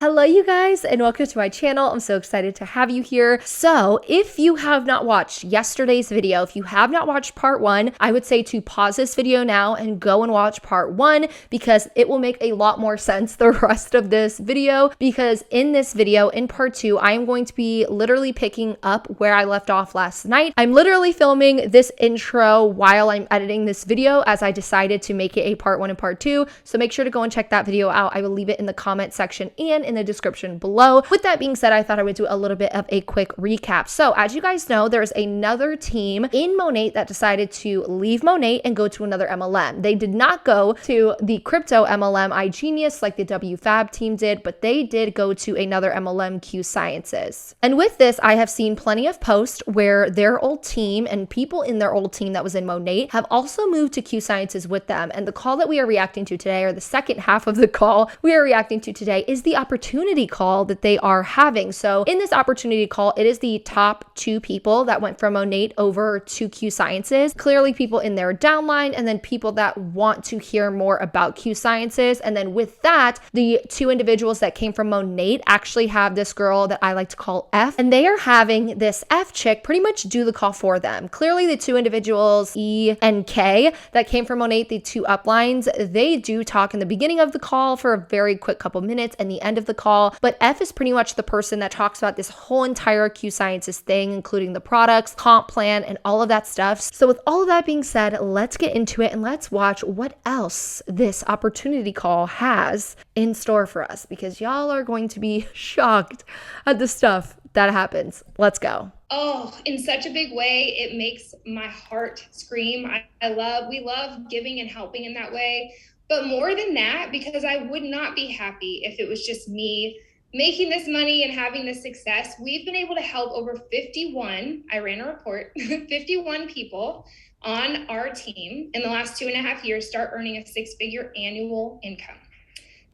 Hello, you guys, and welcome to my channel. I'm so excited to have you here. So if you have not watched yesterday's video, if you have not watched part one, I would say to pause this video now and go and watch part one because it will make a lot more sense the rest of this video. Because in this video, in part two, I am going to be literally picking up where I left off last night. I'm literally filming this intro while I'm editing this video as I decided to make it a part one and part two. So make sure to go and check that video out. I will leave it in the comment section and in the description below. With that being said, I thought I would do a little bit of a quick recap. So as you guys know, there's another team in Monat that decided to leave Monat and go to another MLM. They did not go to the crypto MLM iGenius like the WFAB team did, but they did go to another MLM, Q Sciences. And with this, I have seen plenty of posts where their old team and people in their old team that was in Monat have also moved to Q Sciences with them. And the call that we are reacting to today, or the second half of the call we are reacting to today, is the opportunity call that they are having. So in this opportunity call, it is the top two people that went from Monat over to Q Sciences. Clearly people in their downline, and then people that want to hear more about Q Sciences. And then with that, the two individuals that came from Monat actually have this girl that I like to call F, and they are having this F chick pretty much do the call for them. Clearly the two individuals, E and K, that came from Monat, the two uplines, they do talk in the beginning of the call for a very quick couple minutes and the end of the call, but F is pretty much the person that talks about this whole entire Q Sciences thing, including the products, comp plan, and all of that stuff. So with all of that being said, let's get into it and let's watch what else this opportunity call has in store for us, because y'all are going to be shocked at the stuff that happens. Let's go. Oh, in such a big way, it makes my heart scream. We love giving and helping in that way. But more than that, because I would not be happy if it was just me making this money and having this success. We've been able to help over 51, I ran a report, 51 people on our team in the last 2.5 years start earning a six-figure annual income.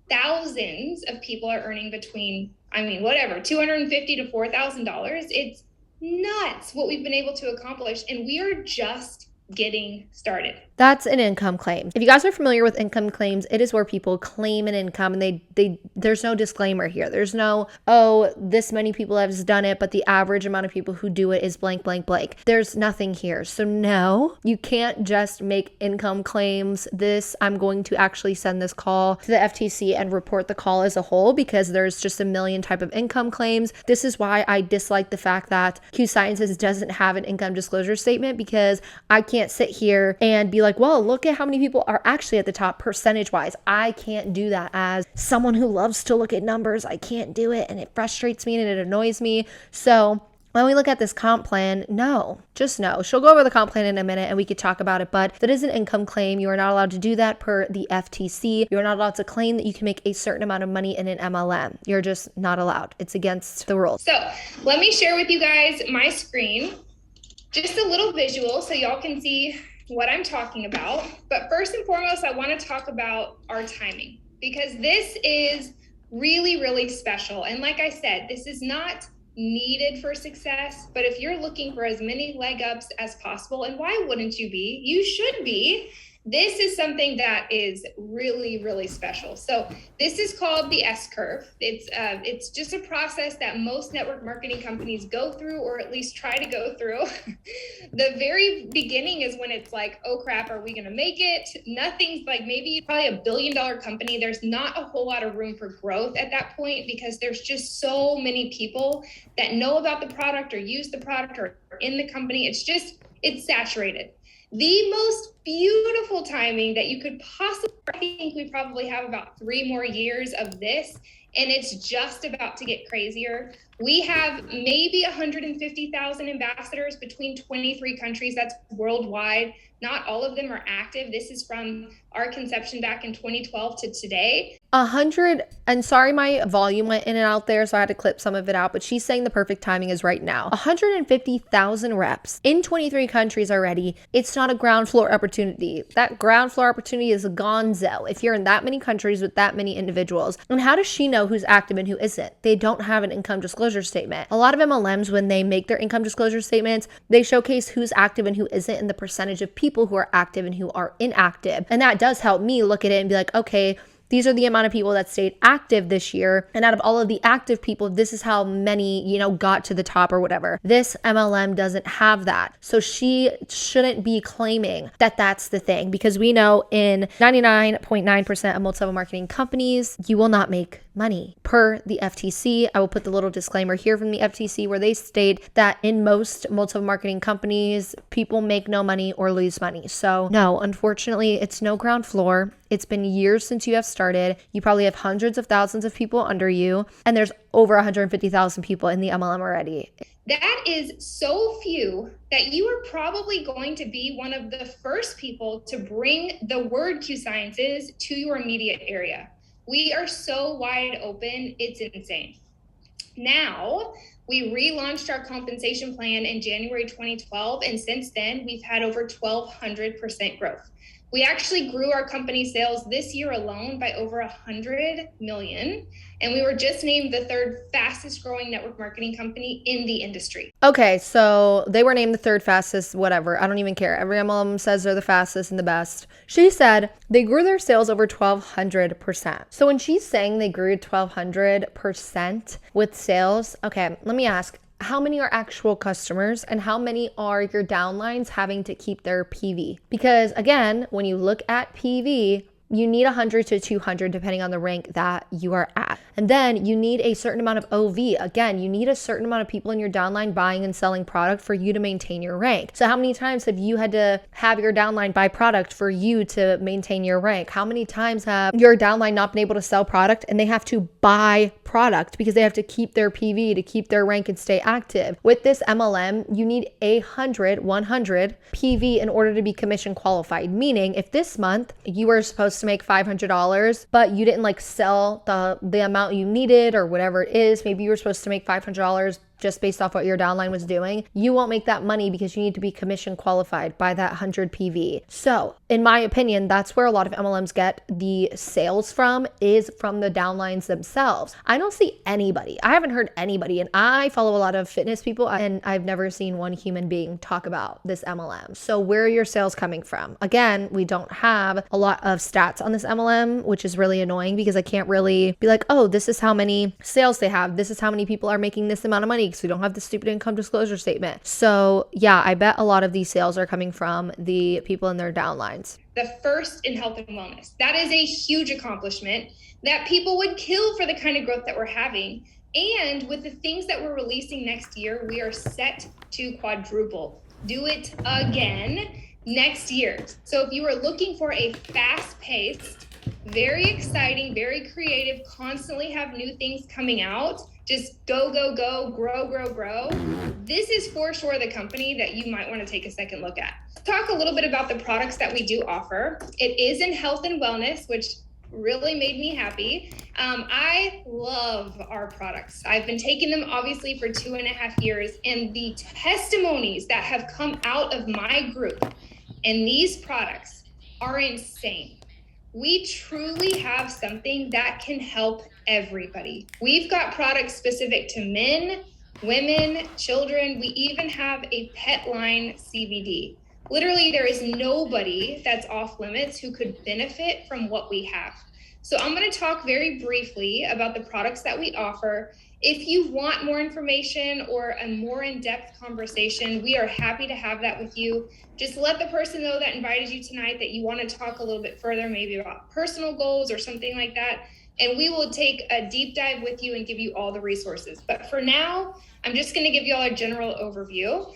Thousands of people are earning between, $250 to $4,000. It's nuts what we've been able to accomplish, and we are just getting started. That's an income claim. If you guys are familiar with income claims, it is where people claim an income and there's no disclaimer here. There's no, oh, this many people have done it, but the average amount of people who do it is blank, blank, blank. There's nothing here. So no, you can't just make income claims. I'm going to actually send this call to the FTC and report the call as a whole, because there's just a million type of income claims. This is why I dislike the fact that Q Sciences doesn't have an income disclosure statement, because I can't sit here and be like, well, look at how many people are actually at the top percentage wise. I can't do that as someone who loves to look at numbers. I can't do it, and it frustrates me and it annoys me. So when we look at this comp plan, just no. She'll go over the comp plan in a minute and we could talk about it, but that is an income claim. You are not allowed to do that per the FTC. You're not allowed to claim that you can make a certain amount of money in an MLM. You're just not allowed. It's against the rules. So let me share with you guys my screen, just a little visual so y'all can see what I'm talking about. But first and foremost, I want to talk about our timing, because this is really, really special. And like I said, this is not needed for success, but if you're looking for as many leg ups as possible, and why wouldn't you be? You should be. This is something that is really, really special. So this is called the S curve. It's just a process that most network marketing companies go through, or at least try to go through. The very beginning is when it's like, oh crap, are we going to make it? Nothing's like, maybe probably $1 billion company. There's not a whole lot of room for growth at that point, because there's just so many people that know about the product or use the product or in the company. It's saturated. The most beautiful timing that you could possibly, I think we probably have about 3 more years of this, and it's just about to get crazier. We have maybe 150,000 ambassadors between 23 countries. That's worldwide. Not all of them are active. This is from our conception back in 2012 to today. 100, and sorry, my volume went in and out there, so I had to clip some of it out, but she's saying the perfect timing is right now. 150,000 reps in 23 countries already. It's not a ground floor opportunity. That ground floor opportunity is a gonzo if you're in that many countries with that many individuals. And how does she know who's active and who isn't? They don't have an income disclosure statement. A lot of MLMs, when they make their income disclosure statements, they showcase who's active and who isn't, and the percentage of people who are active and who are inactive. And that does help me look at it and be like, okay, These are the amount of people that stayed active this year. And out of all of the active people, this is how many, got to the top or whatever. This MLM doesn't have that. So she shouldn't be claiming that that's the thing, because we know in 99.9% of multi-level marketing companies, you will not make money per the FTC. I will put the little disclaimer here from the FTC where they state that in most multi-level marketing companies, people make no money or lose money. So no, unfortunately, it's no ground floor. It's been years since you have started. You probably have hundreds of thousands of people under you, and there's over 150,000 people in the MLM already. That is so few that you are probably going to be one of the first people to bring the word Q Sciences to your immediate area. We are so wide open, it's insane. Now, we relaunched our compensation plan in January 2012, and since then, we've had over 1,200% growth. We actually grew our company sales this year alone by over 100 million. And we were just named the third fastest growing network marketing company in the industry. Okay, so they were named the third fastest, whatever. I don't even care. Every MLM says they're the fastest and the best. She said they grew their sales over 1,200%. So when she's saying they grew 1,200% with sales, okay, let me ask, how many are actual customers and how many are your downlines having to keep their PV? Because again, when you look at PV, you need 100 to 200 depending on the rank that you are at. And then you need a certain amount of OV. Again, you need a certain amount of people in your downline buying and selling product for you to maintain your rank. So how many times have you had to have your downline buy product for you to maintain your rank? How many times have your downline not been able to sell product and they have to buy product because they have to keep their PV to keep their rank and stay active? With this MLM, you need 100 PV in order to be commission qualified. Meaning if this month you were supposed to make $500, but you didn't sell the amount you needed or whatever it is, maybe you were supposed to make $500 just based off what your downline was doing, you won't make that money because you need to be commission qualified by that 100 PV. So in my opinion, that's where a lot of MLMs get the sales from, is from the downlines themselves. I don't see anybody, I haven't heard anybody, and I follow a lot of fitness people and I've never seen one human being talk about this MLM. So where are your sales coming from? Again, we don't have a lot of stats on this MLM, which is really annoying because I can't really be like, oh, this is how many sales they have. This is how many people are making this amount of money, because we don't have the stupid income disclosure statement. So yeah, I bet a lot of these sales are coming from the people in their downlines. The first in health and wellness. That is a huge accomplishment that people would kill for the kind of growth that we're having. And with the things that we're releasing next year, we are set to quadruple. Do it again next year. So if you are looking for a fast-paced, very exciting, very creative, constantly have new things coming out, just go, grow. This is for sure the company that you might want to take a second look at. Talk a little bit about the products that we do offer. It is in health and wellness, which really made me happy. I love our products. I've been taking them obviously for 2.5 years, and the testimonies that have come out of my group and these products are insane. We truly have something that can help everybody. We've got products specific to men, women, children. We even have a pet line CBD. Literally, there is nobody that's off limits who could benefit from what we have. So I'm going to talk very briefly about the products that we offer. If you want more information or a more in-depth conversation, we are happy to have that with you. Just let the person know that invited you tonight that you want to talk a little bit further, maybe about personal goals or something like that. And we will take a deep dive with you and give you all the resources. But for now, I'm just going to give you all a general overview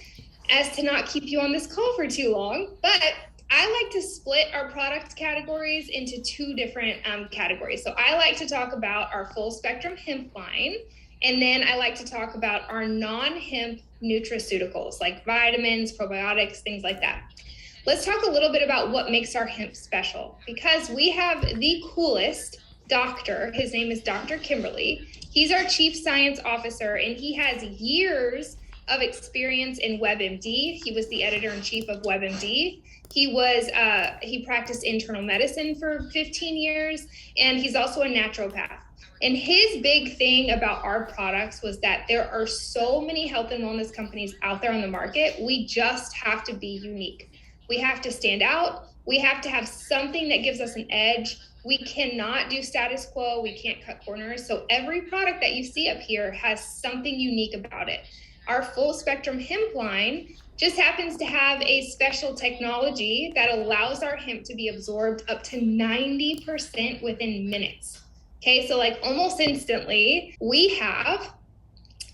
as to not keep you on this call for too long. But I like to split our product categories into two different categories. So I like to talk about our full spectrum hemp line, and then I like to talk about our non-hemp nutraceuticals like vitamins, probiotics, things like that. Let's talk a little bit about what makes our hemp special, because we have the coolest doctor. His name is Dr. Kimberly. He's our chief science officer, and he has years of experience in WebMD. He was the editor-in-chief of WebMD. He practiced internal medicine for 15 years, and he's also a naturopath. And his big thing about our products was that there are so many health and wellness companies out there on the market. We just have to be unique. We have to stand out. We have to have something that gives us an edge We cannot do status quo. We can't cut corners. So every product that you see up here has something unique about it. Our full spectrum hemp line just happens to have a special technology that allows our hemp to be absorbed up to 90% within minutes. Okay, so like almost instantly, we have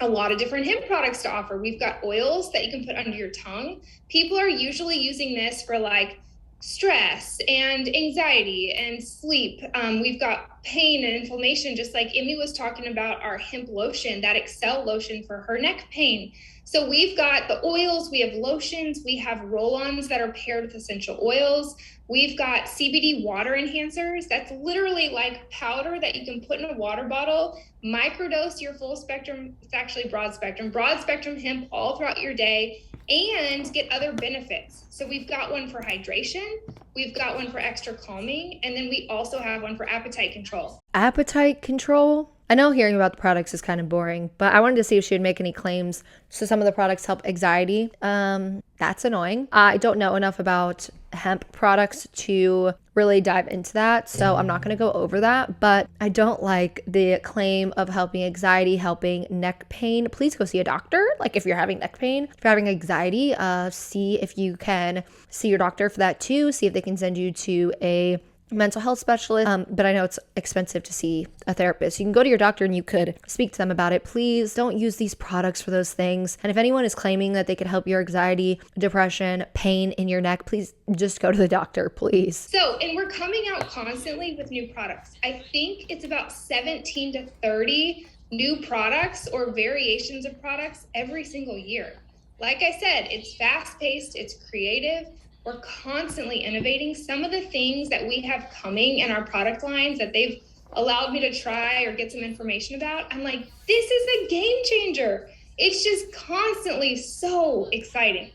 a lot of different hemp products to offer. We've got oils that you can put under your tongue. People are usually using this for like stress and anxiety and sleep. We've got pain and inflammation, just like Emmy was talking about our hemp lotion, that Excel lotion for her neck pain. So we've got the oils, we have lotions, we have roll-ons that are paired with essential oils. We've got CBD water enhancers. That's literally like powder that you can put in a water bottle, microdose your full spectrum, it's actually broad spectrum hemp all throughout your day, and get other benefits. So we've got one for hydration, we've got one for extra calming, and then we also have one for appetite control. Appetite control? I know hearing about the products is kind of boring, but I wanted to see if she would make any claims. So some of the products help anxiety. That's annoying. I don't know enough about hemp products to really dive into that, so I'm not going to go over that, but I don't like the claim of helping anxiety, helping neck pain. Please go see a doctor. Like if you're having neck pain, if you're having anxiety, see if you can see your doctor for that too. See if they can send you to a mental health specialist, but I know it's expensive to see a therapist. You can go to your doctor and you could speak to them about it. Please don't use these products for those things. And if anyone is claiming that they could help your anxiety, depression, pain in your neck, please just go to the doctor, please. So, and we're coming out constantly with new products. I think it's about 17 to 30 new products or variations of products every single year. Like I said, it's fast-paced, it's creative. We're constantly innovating. Some of the things that we have coming in our product lines that they've allowed me to try or get some information about, I'm like, this is a game changer. It's just constantly so exciting.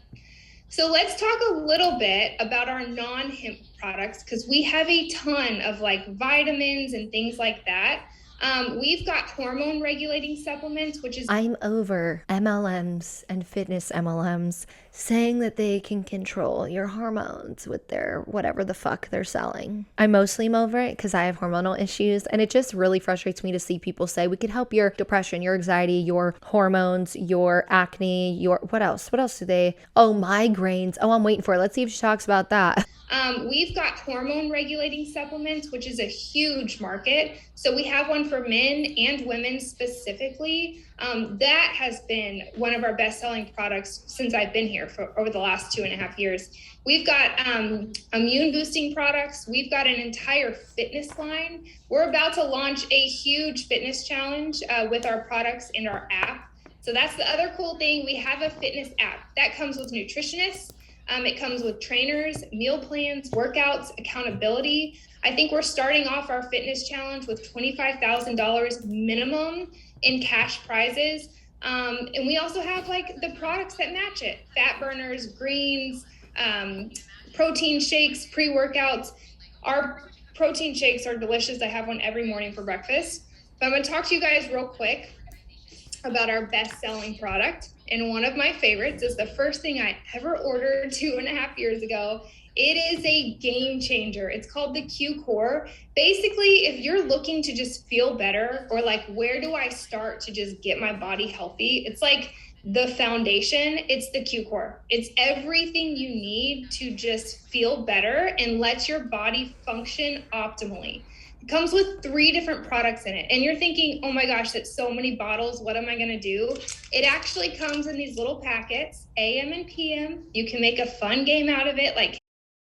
So let's talk a little bit about our non-hemp products, because we have a ton of like vitamins and things like that. We've got hormone regulating supplements, which is... I'm over MLMs and fitness MLMs saying that they can control your hormones with their whatever the fuck they're selling. I mostly am over it because I have hormonal issues, and it just really frustrates me to see people say we could help your depression, your anxiety, your hormones, your acne, your what else do they... Oh, migraines. Oh, I'm waiting for it. Let's see if she talks about that. We've got hormone regulating supplements, which is a huge market. So we have one for men and women specifically. That has been one of our best-selling products since I've been here for over the last 2.5 years. We've got immune boosting products. We've got an entire fitness line. We're about to launch a huge fitness challenge with our products and our app. So that's the other cool thing. We have a fitness app that comes with nutritionists. It comes with trainers, meal plans, workouts, accountability. I think we're starting off our fitness challenge with $25,000 minimum in cash prizes. And we also have like the products that match it: fat burners, greens, protein shakes, pre-workouts. Our protein shakes are delicious. I have one every morning for breakfast. But I'm going to talk to you guys real quick about our best-selling product. And one of my favorites is the first thing I ever ordered 2.5 years ago. It is a game changer. It's called the Q Core. Basically, if you're looking to just feel better, or like, where do I start to just get my body healthy? It's like the foundation. It's the Q Core. It's everything you need to just feel better and let your body function optimally. It comes with 3 different products in it. And you're thinking, oh my gosh, that's so many bottles. What am I going to do? It actually comes in these little packets, AM and PM. You can make a fun game out of it. Like,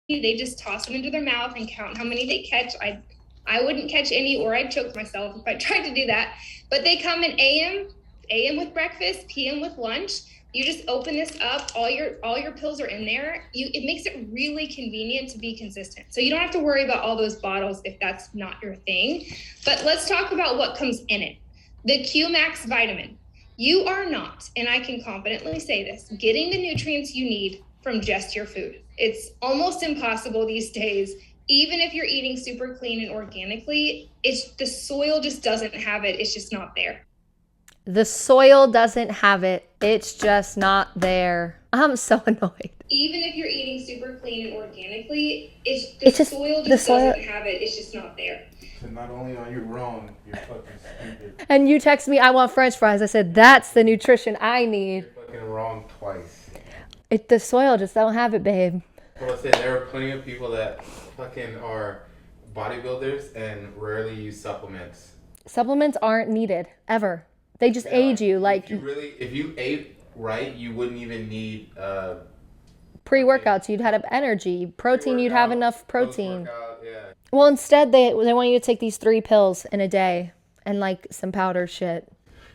they just toss them into their mouth and count how many they catch. I wouldn't catch any, or I'd choke myself if I tried to do that. But they come in AM with breakfast, PM with lunch. You just open this up, all your pills are in there. It makes it really convenient to be consistent. So you don't have to worry about all those bottles if that's not your thing. But let's talk about what comes in it. The Q Max vitamin. You are not, and I can confidently say this, getting the nutrients you need from just your food. It's almost impossible these days. Even if you're eating super clean and organically, the soil just doesn't have it. It's just not there. The soil doesn't have it. It's just not there. I'm so annoyed. Even if you're eating super clean and organically, it's just soil the just soil. doesn't have it. It's just not there. So not only are you wrong, you're fucking stupid. And you text me, I want French fries. I said, that's the nutrition I need. You're fucking wrong twice. The soil just don't have it, babe. Well, I said there are plenty of people that fucking are bodybuilders and rarely use supplements. Supplements aren't needed ever. They just aid you. Like if you ate right, you wouldn't even need pre-workouts, you'd have energy. Protein, you'd have enough protein. Yeah. Well, instead they want you to take these 3 pills in a day and like some powder shit.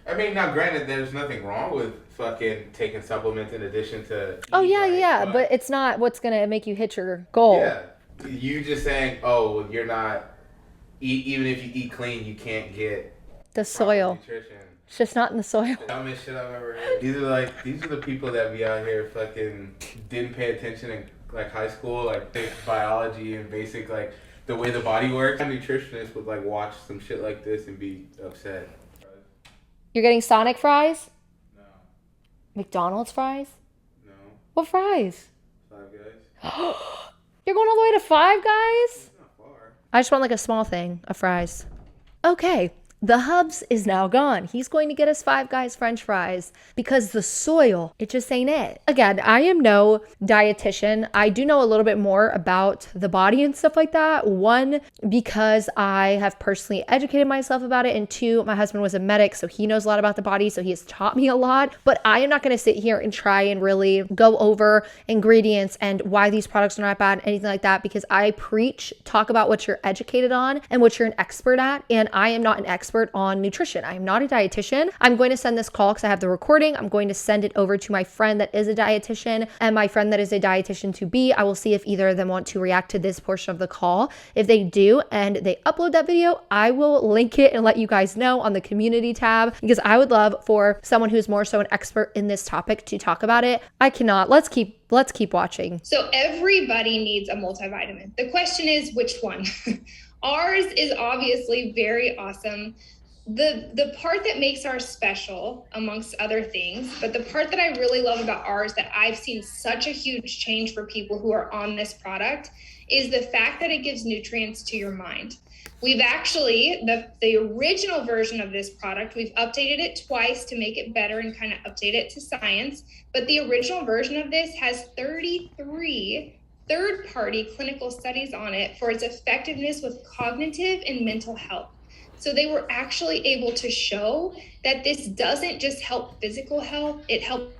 I mean, now granted, there's nothing wrong with fucking taking supplements in addition to. Oh yeah, but it's not what's gonna make you hit your goal. Yeah, you just saying, oh, you're not. Even if you eat clean, you can't get the soil. Nutrition. It's just not in the soil. The dumbest shit I've ever heard. These are the people that be out here fucking didn't pay attention in like high school, like biology and basic like the way the body works. A nutritionist would like watch some shit like this and be upset. You're getting Sonic fries? No. McDonald's fries? No. What fries? Five Guys. You're going all the way to Five Guys? It's not far. I just want like a small thing of fries. Okay. The Hubs is now gone. He's going to get us Five Guys French fries because the soil, it just ain't it. Again, I am no dietitian. I do know a little bit more about the body and stuff like that. One, because I have personally educated myself about it. And two, my husband was a medic, so he knows a lot about the body. So he has taught me a lot. But I am not going to sit here and try and really go over ingredients and why these products are not bad, anything like that, because I preach, talk about what you're educated on and what you're an expert at. And I am not an expert on nutrition. I am not a dietitian. I'm going to send this call because I have the recording. I'm going to send it over to my friend that is a dietitian and my friend that is a dietitian to be. I will see if either of them want to react to this portion of the call. If they do and they upload that video, I will link it and let you guys know on the community tab because I would love for someone who's more so an expert in this topic to talk about it. I cannot. Let's keep watching. So everybody needs a multivitamin. The question is which one? Ours is obviously very awesome. The part that makes ours special, amongst other things, but the part that I really love about ours that I've seen such a huge change for people who are on this product is the fact that it gives nutrients to your mind. We've actually, the original version of this product, we've updated it twice to make it better and kind of update it to science, but the original version of this has 33 third-party clinical studies on it for its effectiveness with cognitive and mental health. So they were actually able to show that this doesn't just help physical health, it helps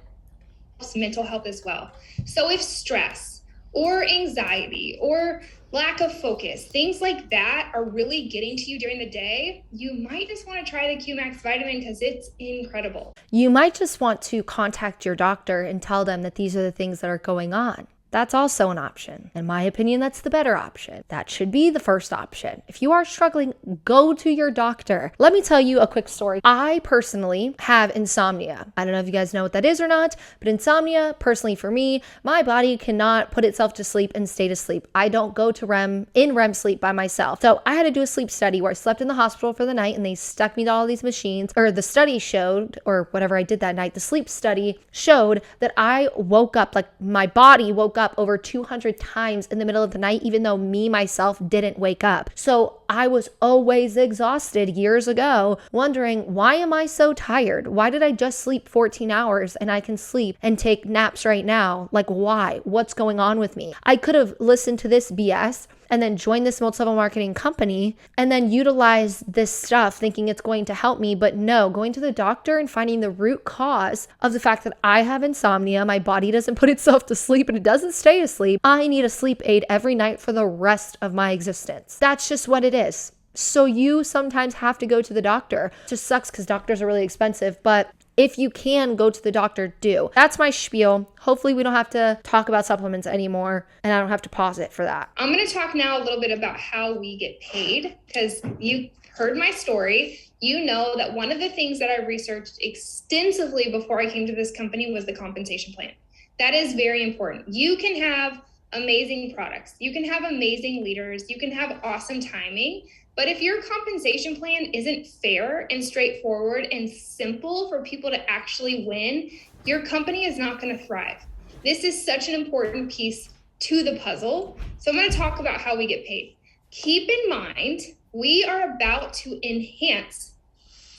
mental health as well. So if stress or anxiety or lack of focus, things like that are really getting to you during the day, you might just want to try the QMax vitamin because it's incredible. You might just want to contact your doctor and tell them that these are the things that are going on. That's also an option. In my opinion, that's the better option. That should be the first option. If you are struggling, go to your doctor. Let me tell you a quick story. I personally have insomnia. I don't know if you guys know what that is or not, but insomnia, personally for me, my body cannot put itself to sleep and stay to sleep. I don't go to REM sleep by myself. So I had to do a sleep study where I slept in the hospital for the night and they stuck me to all these machines, or the study showed, or whatever I did that night, the sleep study showed that I woke up, like my body woke up over 200 times in the middle of the night, even though me, myself, didn't wake up. So I was always exhausted years ago, wondering, why am I so tired? Why did I just sleep 14 hours and I can sleep and take naps right now? Like, why? What's going on with me? I could have listened to this BS and then join this multi-level marketing company and then utilize this stuff thinking it's going to help me. But no, going to the doctor and finding the root cause of the fact that I have insomnia, my body doesn't put itself to sleep and it doesn't stay asleep. I need a sleep aid every night for the rest of my existence. That's just what it is. So you sometimes have to go to the doctor. It just sucks because doctors are really expensive, but if you can go to the doctor, do. That's my spiel. Hopefully we don't have to talk about supplements anymore and I don't have to pause it for that. I'm going to talk now a little bit about how we get paid because you heard my story. You know that one of the things that I researched extensively before I came to this company was the compensation plan. That is very important. You can have amazing products. You can have amazing leaders. You can have awesome timing. But if your compensation plan isn't fair and straightforward and simple for people to actually win, your company is not going to thrive. This is such an important piece to the puzzle. So I'm going to talk about how we get paid. Keep in mind, we are about to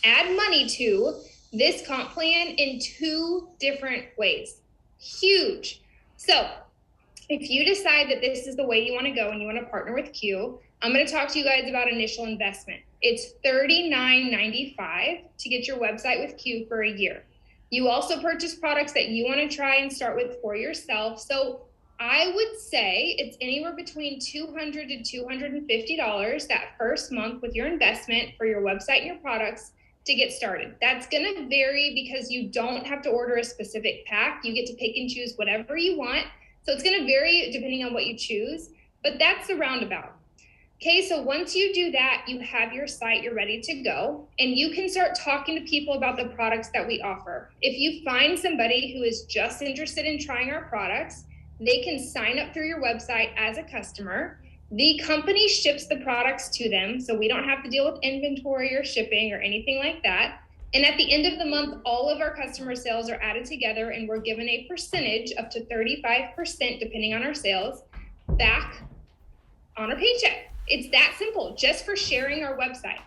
add money to this comp plan in 2 different ways. Huge. So if you decide that this is the way you want to go and you want to partner with Q, I'm going to talk to you guys about initial investment. It's $39.95 to get your website with Q for a year. You also purchase products that you want to try and start with for yourself. So I would say it's anywhere between $200 to $250 that first month with your investment for your website and your products to get started. That's going to vary because you don't have to order a specific pack. You get to pick and choose whatever you want. So it's going to vary depending on what you choose, but that's the roundabout. Okay, so once you do that, you have your site, you're ready to go, and you can start talking to people about the products that we offer. If you find somebody who is just interested in trying our products, they can sign up through your website as a customer. The company ships the products to them, so we don't have to deal with inventory or shipping or anything like that. And at the end of the month, all of our customer sales are added together and we're given a percentage up to 35%, depending on our sales, back on our paycheck. It's that simple, just for sharing our website.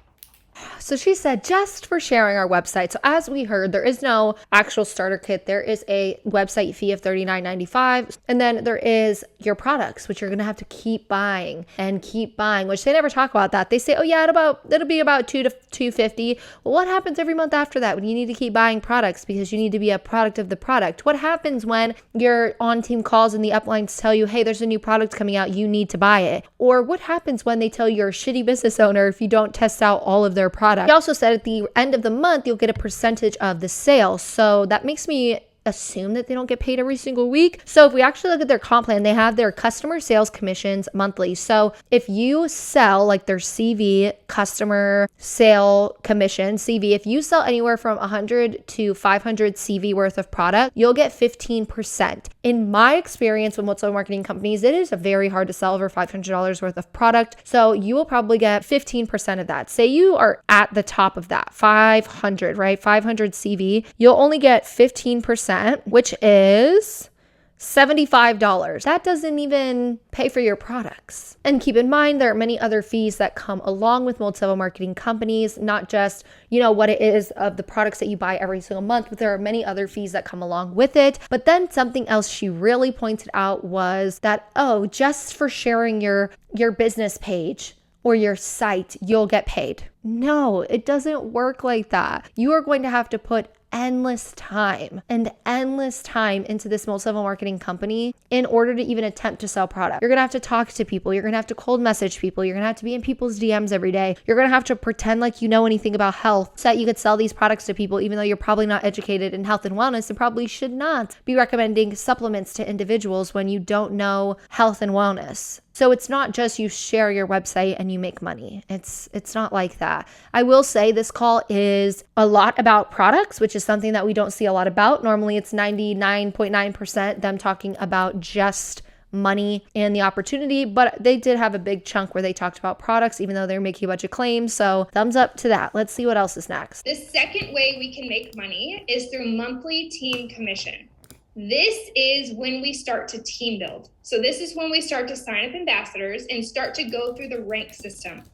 So she said just for sharing our website. So as we heard, there is no actual starter kit. There is a website fee of $39.95. And then there is your products, which you're going to have to keep buying, which they never talk about that. They say, oh yeah, it'll be about $2 to $250. Well, what happens every month after that when you need to keep buying products because you need to be a product of the product? What happens when your on-team calls and the uplines tell you, hey, there's a new product coming out, you need to buy it? Or what happens when they tell you're a shitty business owner if you don't test out all of their product? He also said at the end of the month, you'll get a percentage of the sale. So that makes me assume that they don't get paid every single week. So if we actually look at their comp plan, they have their customer sales commissions monthly. So if you sell like their CV, customer sale commission, CV, if you sell anywhere from 100 to 500 CV worth of product, you'll get 15%. In my experience with multiple marketing companies, it is very hard to sell over $500 worth of product. So you will probably get 15% of that. Say you are at the top of that, 500, right? 500 CV, you'll only get 15%, which is $75. That doesn't even pay for your products. And keep in mind, there are many other fees that come along with multi-level marketing companies, not just, what it is of the products that you buy every single month, but there are many other fees that come along with it. But then something else she really pointed out was that, just for sharing your business page or your site, you'll get paid. No, it doesn't work like that. You are going to have to put endless time into this multi-level marketing company in order to even attempt to sell product. You're going to have to talk to people. You're going to have to cold message people. You're going to have to be in people's DMs every day. You're going to have to pretend like you know anything about health so that you could sell these products to people, even though you're probably not educated in health and wellness and probably should not be recommending supplements to individuals when you don't know health and wellness. So it's not just you share your website and you make money. It's not like that. I will say this call is a lot about products, which is something that we don't see a lot about. Normally it's 99.9% them talking about just money and the opportunity, but they did have a big chunk where they talked about products, even though they're making a bunch of claims. So thumbs up to that. Let's see what else is next. The second way we can make money is through monthly team commission. This is when we start to team build. So this is when we start to sign up ambassadors and start to go through the rank system.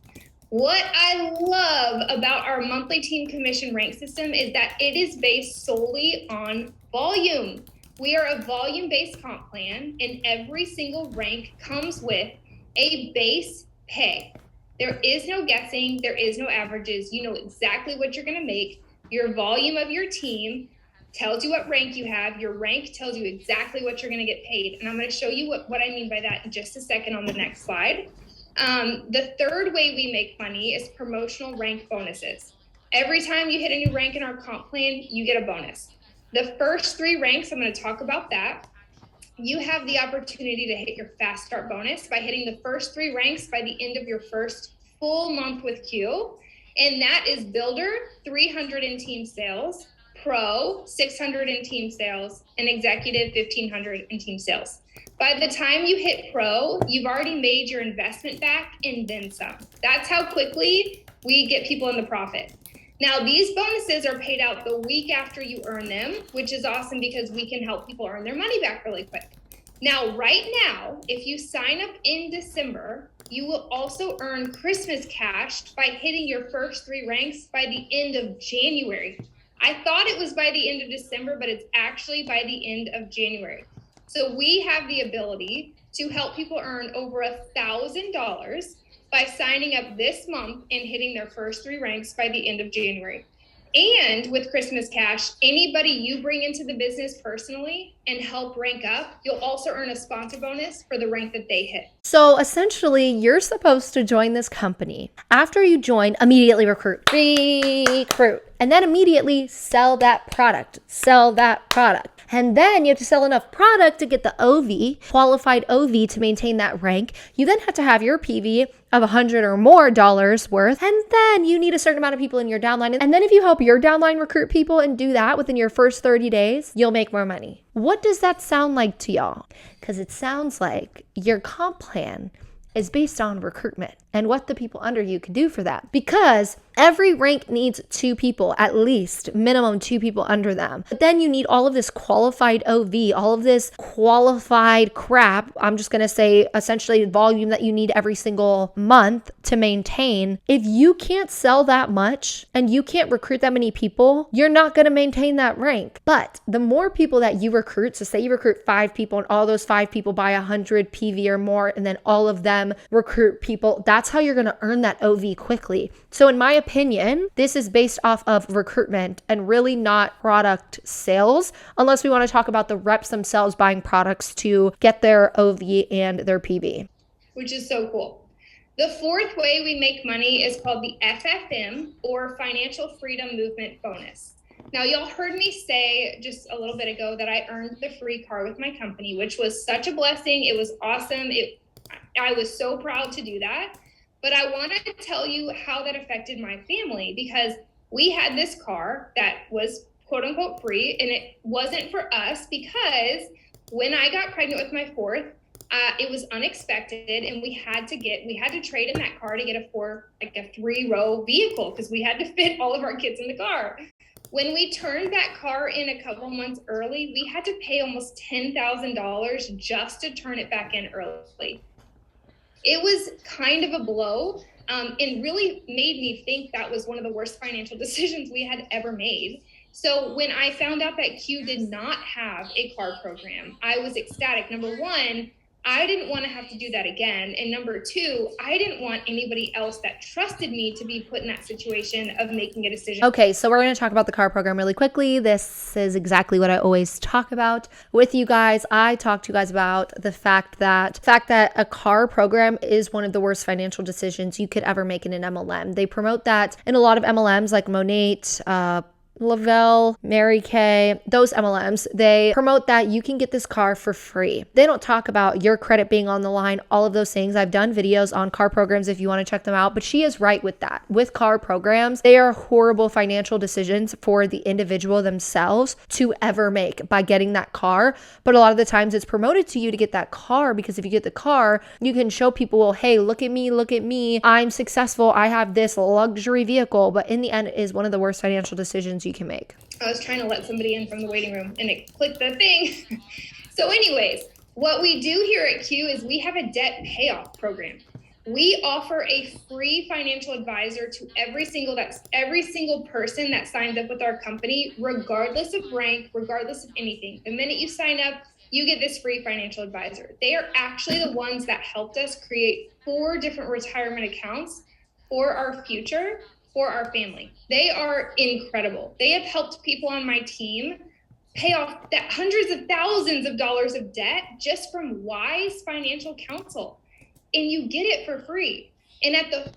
What I love about our monthly team commission rank system is that it is based solely on volume. We are a volume-based comp plan, and every single rank comes with a base pay. There is no guessing. There is no averages. You know exactly what you're going to make. Your volume of your team tells you what rank you have. Your rank tells you exactly what you're going to get paid. And I'm going to show you what I mean by that in just a second on the next slide. The third way we make money is promotional rank bonuses. Every time you hit a new rank in our comp plan, you get a bonus. The first 3 ranks, I'm going to talk about that. You have the opportunity to hit your fast start bonus by hitting the first 3 ranks by the end of your first full month with Q. And that is Builder, 300 in team sales, Pro, 600 in team sales, and Executive, 1,500 in team sales. By the time you hit Pro, you've already made your investment back and then some. That's how quickly we get people in the profit. Now, these bonuses are paid out the week after you earn them, which is awesome because we can help people earn their money back really quick. Now, right now, if you sign up in December, you will also earn Christmas cash by hitting your first 3 ranks by the end of January. I thought it was by the end of December, but it's actually by the end of January. So we have the ability to help people earn over $1,000 by signing up this month and hitting their first 3 ranks by the end of January. And with Christmas cash, anybody you bring into the business personally and help rank up, you'll also earn a sponsor bonus for the rank that they hit. So essentially, you're supposed to join this company. After you join, immediately recruit, and then immediately sell that product. And then you have to sell enough product to get the OV, qualified OV, to maintain that rank. You then have to have your PV of $100 or more worth. And then you need a certain amount of people in your downline. And then if you help your downline recruit people and do that within your first 30 days, you'll make more money. What does that sound like to y'all? Because it sounds like your comp plan is based on recruitment and what the people under you can do for that. Because every rank needs 2 people, at least minimum 2 people under them. But then you need all of this qualified OV, all of this qualified crap. I'm just going to say essentially volume that you need every single month to maintain. If you can't sell that much and you can't recruit that many people, you're not going to maintain that rank. But the more people that you recruit, so say you recruit 5 people and all those 5 people buy 100 PV or more, and then all of them recruit people, that's how you're going to earn that OV quickly. So in my opinion, this is based off of recruitment and really not product sales, unless we want to talk about the reps themselves buying products to get their OV and their PV. Which is so cool. The 4th way we make money is called the FFM, or Financial Freedom Movement Bonus. Now, y'all heard me say just a little bit ago that I earned the free car with my company, which was such a blessing. It was awesome. I was so proud to do that. But I want to tell you how that affected my family, because we had this car that was quote unquote free, and it wasn't for us because when I got pregnant with my 4th, it was unexpected, and we had to trade in that car to get a 3-row vehicle because we had to fit all of our kids in the car. When we turned that car in a couple months early, we had to pay almost $10,000 just to turn it back in early. It was kind of a blow, and really made me think that was one of the worst financial decisions we had ever made. So when I found out that Q did not have a car program, I was ecstatic. Number 1, I didn't want to have to do that again. And number 2, I didn't want anybody else that trusted me to be put in that situation of making a decision. Okay, so we're going to talk about the car program really quickly. This is exactly what I always talk about with you guys. I talk to you guys about the fact that a car program is one of the worst financial decisions you could ever make in an MLM. They promote that in a lot of MLMs like Monat, Lavelle, Mary Kay, those MLMs, they promote that you can get this car for free. They don't talk about your credit being on the line, all of those things. I've done videos on car programs if you want to check them out, but she is right with that. With car programs, they are horrible financial decisions for the individual themselves to ever make by getting that car. But a lot of the times it's promoted to you to get that car because if you get the car, you can show people, well, hey, look at me. I'm successful. I have this luxury vehicle. But in the end, it is one of the worst financial decisions you can make. I was trying to let somebody in from the waiting room and it clicked the thing. So anyways, what we do here at Q is we have a debt payoff program. We offer a free financial advisor to every single person that signs up with our company, regardless of rank, regardless of anything. The minute you sign up, you get this free financial advisor. They are actually the ones that helped us create 4 different retirement accounts for our future, for our family. They are incredible. They have helped people on my team pay off that hundreds of thousands of dollars of debt just from wise financial counsel. And you get it for free. And at the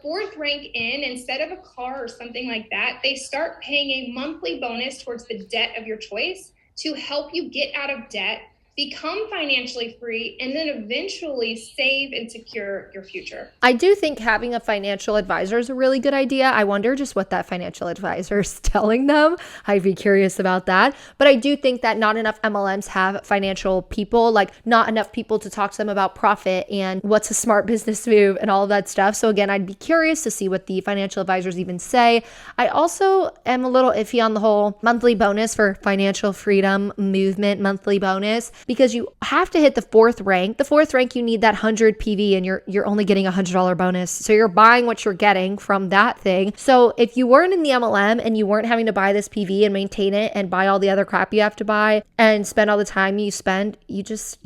4th rank in, instead of a car or something like that, they start paying a monthly bonus towards the debt of your choice to help you get out of debt become financially free, and then eventually save and secure your future. I do think having a financial advisor is a really good idea. I wonder just what that financial advisor is telling them. I'd be curious about that. But I do think that not enough MLMs have financial people, like not enough people to talk to them about profit and what's a smart business move and all of that stuff. So again, I'd be curious to see what the financial advisors even say. I also am a little iffy on the whole monthly bonus for financial freedom movement monthly bonus, because you have to hit the fourth rank. The fourth rank, you need that 100 PV, and you're only getting a $100 bonus. So you're buying what you're getting from that thing. So if you weren't in the MLM and you weren't having to buy this PV and maintain it and buy all the other crap you have to buy and spend all the time you spend, you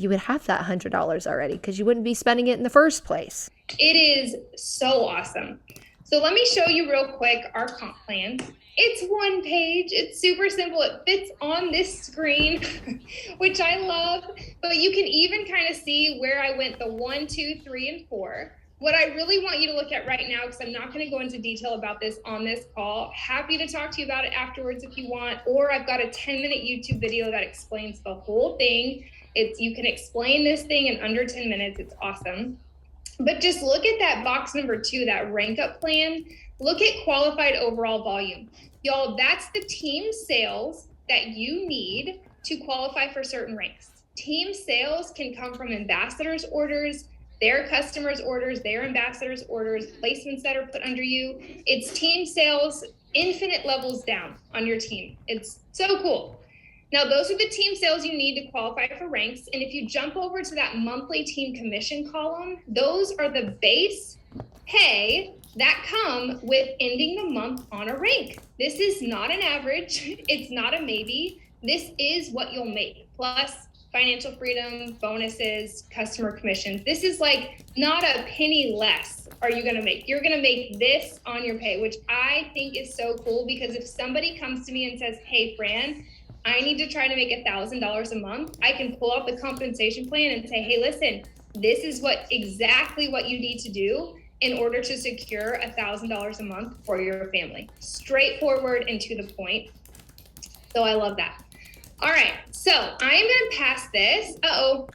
would have that $100 already, because you wouldn't be spending it in the first place. It is so awesome. So let me show you real quick our comp plan. It's one page. It's super simple. It fits on this screen, which I love. But you can even kind of see where I went the 1, 2, 3, and 4. What I really want you to look at right now, because I'm not going to go into detail about this on this call. Happy to talk to you about it afterwards if you want. Or I've got a 10-minute YouTube video that explains the whole thing. You can explain this thing in under 10 minutes. It's awesome. But just look at that box number 2, that rank up plan. Look at qualified overall volume. Y'all, that's the team sales that you need to qualify for certain ranks. Team sales can come from ambassadors' orders, their customers' orders, their ambassadors' orders, placements that are put under you. It's team sales, infinite levels down on your team. It's so cool. Now, those are the team sales you need to qualify for ranks. And if you jump over to that monthly team commission column, those are the base pay that come with ending the month on a rank. This is not an average. It's not a maybe. This is what you'll make, plus financial freedom, bonuses, customer commissions. This is like not a penny less are you gonna make. You're gonna make this on your pay, which I think is so cool, because if somebody comes to me and says, hey, Fran, I need to try to make $1,000 a month, I can pull out the compensation plan and say, hey, listen, this is exactly what you need to do in order to secure $1,000 a month for your family. Straightforward and to the point. So I love that. All right, so I'm gonna pass this.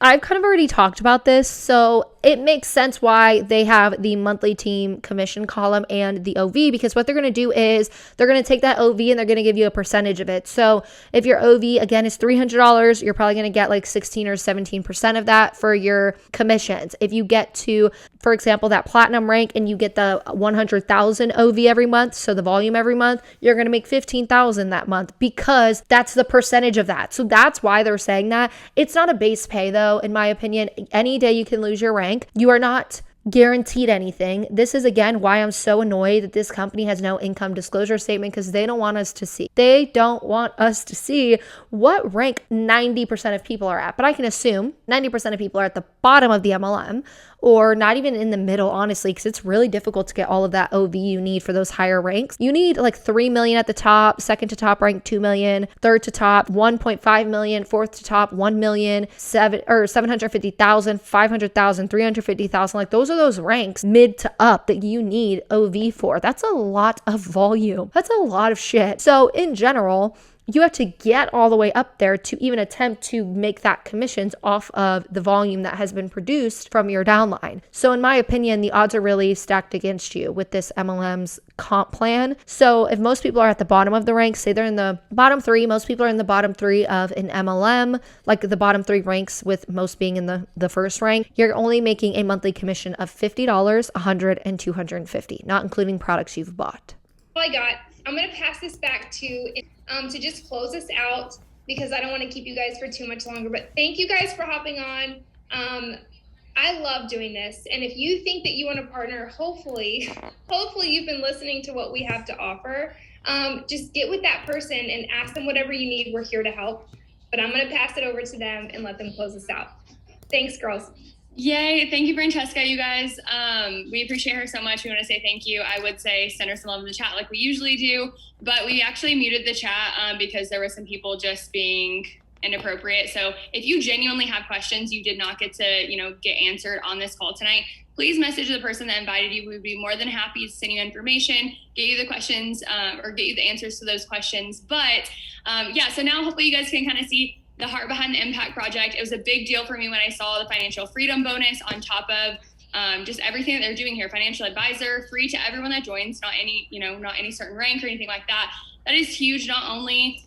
I've kind of already talked about this, so it makes sense why they have the monthly team commission column and the OV, because what they're going to do is they're going to take that OV and they're going to give you a percentage of it. So if your OV, again, is $300, you're probably going to get like 16 or 17% of that for your commissions. If you get to, for example, that platinum rank and you get the 100,000 OV every month, so the volume every month, you're going to make 15,000 that month, because that's the percentage of that. So that's why they're saying that. It's not a base pay though, in my opinion. Any day you can lose your rank. You are not guaranteed anything. This is again why I'm so annoyed that this company has no income disclosure statement, because they don't want us to see. They don't want us to see what rank 90% of people are at. But I can assume 90% of people are at the bottom of the MLM, or not even in the middle, honestly, because it's really difficult to get all of that OV you need for those higher ranks. You need like 3 million at the top, second to top rank 2 million, third to top 1.5 million, fourth to top 1 million, 750,000, 500,000, 350,000. Like those are those ranks mid to up that you need OV for. That's a lot of volume. That's a lot of shit. So in general, you have to get all the way up there to even attempt to make that commissions off of the volume that has been produced from your downline. So in my opinion, the odds are really stacked against you with this MLM's comp plan. So if most people are at the bottom of the ranks, say they're in the bottom 3, most people are in the bottom 3 of an MLM, like the bottom 3 ranks, with most being in the first rank, you're only making a monthly commission of $50, $100, and $250, not including products you've bought. All I got. I'm going to pass this back to just close this out, because I don't want to keep you guys for too much longer. But thank you guys for hopping on. I love doing this. And if you think that you want to partner, hopefully you've been listening to what we have to offer. Just get with that person and ask them whatever you need. We're here to help. But I'm going to pass it over to them and let them close this out. Thanks, girls. Yay. Thank you, Francesca, you guys. We appreciate her so much. We want to say thank you. I would say send her some love in the chat like we usually do, but we actually muted the chat because there were some people just being inappropriate. So if you genuinely have questions you did not get to, get answered on this call tonight, please message the person that invited you. We'd be more than happy to send you information, get you the questions or get you the answers to those questions. But so now hopefully you guys can kind of see the heart behind the Impact Project. It was a big deal for me when I saw the financial freedom bonus on top of just everything that they're doing here. Financial advisor, free to everyone that joins, not any certain rank or anything like that. That is huge, not only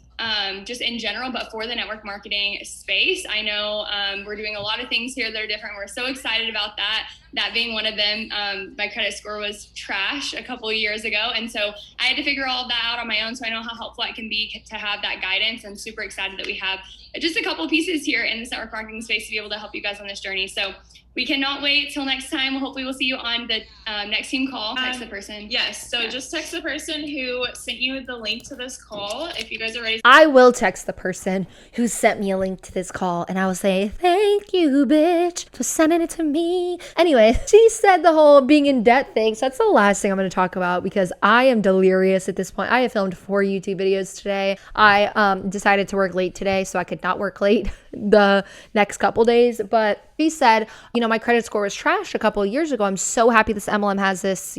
just in general, but for the network marketing space. I know we're doing a lot of things here that are different. We're so excited about that being one of them. My credit score was trash a couple of years ago. And so I had to figure all of that out on my own. So I know how helpful it can be to have that guidance. I'm super excited that we have just a couple pieces here in this network marketing space to be able to help you guys on this journey. So we cannot wait till next time. Hopefully we'll see you on the next team call. Text the person. Yes. So just text the person who sent you the link to this call. If you guys are ready. I will text the person who sent me a link to this call and I will say, thank you, bitch, for sending it to me. Anyway, she said the whole being in debt thing. So that's the last thing I'm going to talk about because I am delirious at this point. I have filmed 4 YouTube videos today. I decided to work late today so I could not work late the next couple days. But she said, my credit score was trash a couple of years ago. I'm so happy this MLM has this,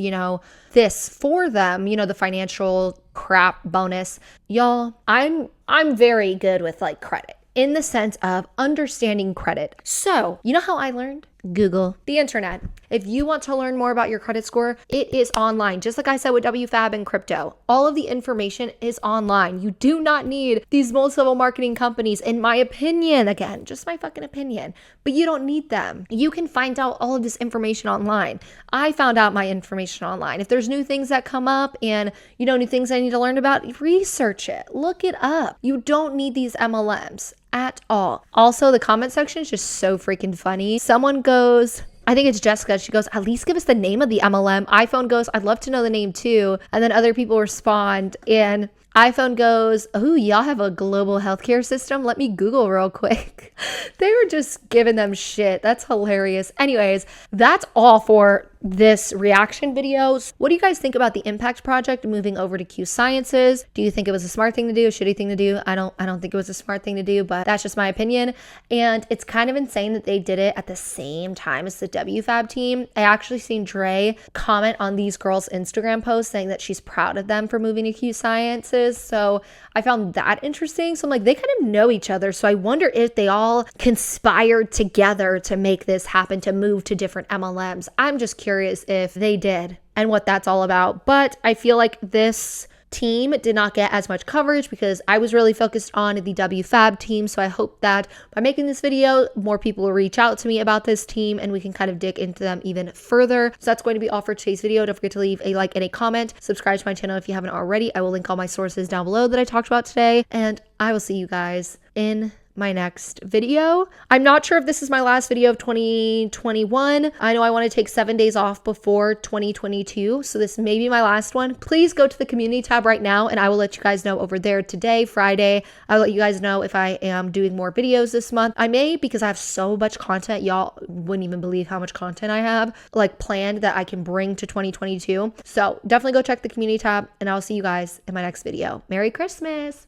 this for them, the financial crap bonus. Y'all, I'm very good with like credit in the sense of understanding credit. So, you know how I learned? Google, the internet. If you want to learn more about your credit score, it is online. Just like I said with WFAB and crypto, all of the information is online. You do not need these multi-level marketing companies, in my opinion, again, just my fucking opinion, but you don't need them. You can find out all of this information online. I found out my information online. If there's new things that come up and, new things I need to learn about, research it, look it up. You don't need these MLMs at all. Also, the comment section is just so freaking funny. Someone goes, I think it's Jessica. She goes, at least give us the name of the MLM. iPhone goes, I'd love to know the name too. And then other people respond and iPhone goes, oh, y'all have a global healthcare system? Let me Google real quick. They were just giving them shit. That's hilarious. Anyways, that's all for this reaction videos. What do you guys think about the Impact Project moving over to Q Sciences? Do you think it was a smart thing to do, a shitty thing to do? I don't think it was a smart thing to do, but that's just my opinion. And it's kind of insane that they did it at the same time as the WFAB team. I actually seen Dre comment on these girls' Instagram posts saying that she's proud of them for moving to Q Sciences. So I found that interesting. So I'm like, they kind of know each other. So I wonder if they all conspired together to make this happen, to move to different MLMs. I'm just curious if they did and what that's all about. But I feel like this team did not get as much coverage because I was really focused on the WFAB team. So I hope that by making this video, more people will reach out to me about this team and we can kind of dig into them even further. So that's going to be all for today's video. Don't forget to leave a like and a comment. Subscribe to my channel if you haven't already. I will link all my sources down below that I talked about today. And I will see you guys in my next video. I'm not sure if this is my last video of 2021. I know I want to take 7 days off before 2022, so this may be my last one. Please go to the community tab right now and I will let you guys know over there today, Friday. I'll let you guys know if I am doing more videos this month. I may, because I have so much content. Y'all wouldn't even believe how much content I have like planned that I can bring to 2022. So definitely go check the community tab and I'll see you guys in my next video. Merry Christmas.